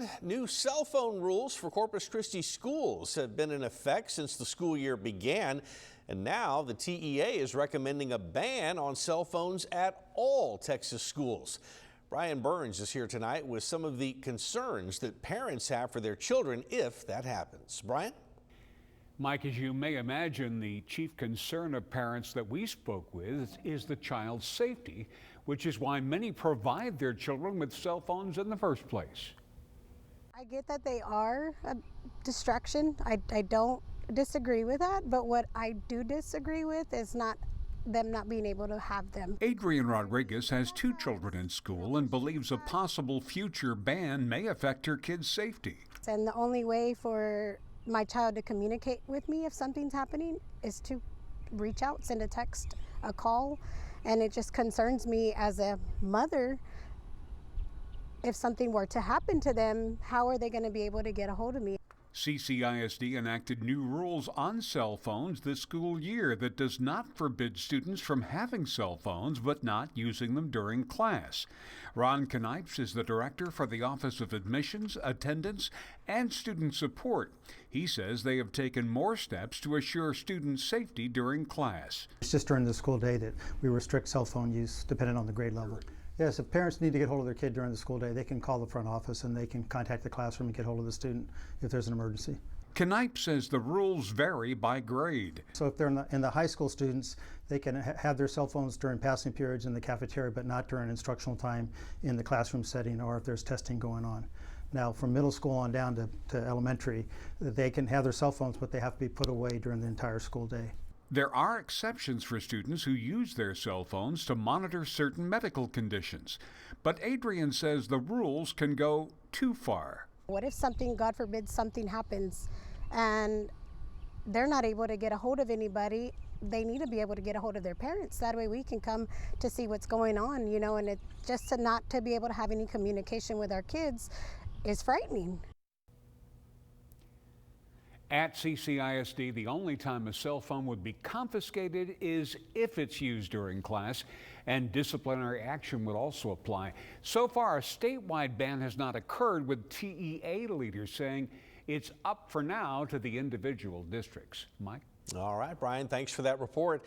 Brian, new cell phone rules for Corpus Christi schools have been in effect since the school year began. And now the TEA is recommending a ban on cell phones at all Texas schools. Brian Burns is here tonight with some of the concerns that parents have for their children if that happens. Brian? Mike, as you may imagine, the chief concern of parents that we spoke with is the child's safety, which is why many provide their children with cell phones in the first place. I get that they are a distraction. I don't disagree with that, but what I do disagree with is them not being able to have them. Adrian Rodriguez has 2 children in school and believes a possible future ban may affect her kids' safety. And the only way for my child to communicate with me if something's happening is to reach out, send a text, a call, and it just concerns me as a mother. If something were to happen to them, how are they going to be able to get a hold of me? CCISD enacted new rules on cell phones this school year that does not forbid students from having cell phones but not using them during class. Ron Knipes is the director for the Office of Admissions, Attendance, and Student Support. He says they have taken more steps to assure student safety during class. It's just during the school day that we restrict cell phone use depending on the grade level. Yes, if parents need to get hold of their kid during the school day, they can call the front office and they can contact the classroom and get hold of the student if there's an emergency. Knipes says the rules vary by grade. So if they're in the high school students, they can have their cell phones during passing periods in the cafeteria, but not during instructional time in the classroom setting or if there's testing going on. Now, from middle school on down to elementary, they can have their cell phones, but they have to be put away during the entire school day. There are exceptions for students who use their cell phones to monitor certain medical conditions. But Adrian says the rules can go too far. What if something, God forbid, something happens and they're not able to get a hold of anybody? They need to be able to get a hold of their parents. That way we can come to see what's going on, you know, and it just not to be able to have any communication with our kids is frightening. At CCISD, the only time a cell phone would be confiscated is if it's used during class, and disciplinary action would also apply. So far, a statewide ban has not occurred, with TEA leaders saying it's up for now to the individual districts. Mike? All right, Brian, thanks for that report.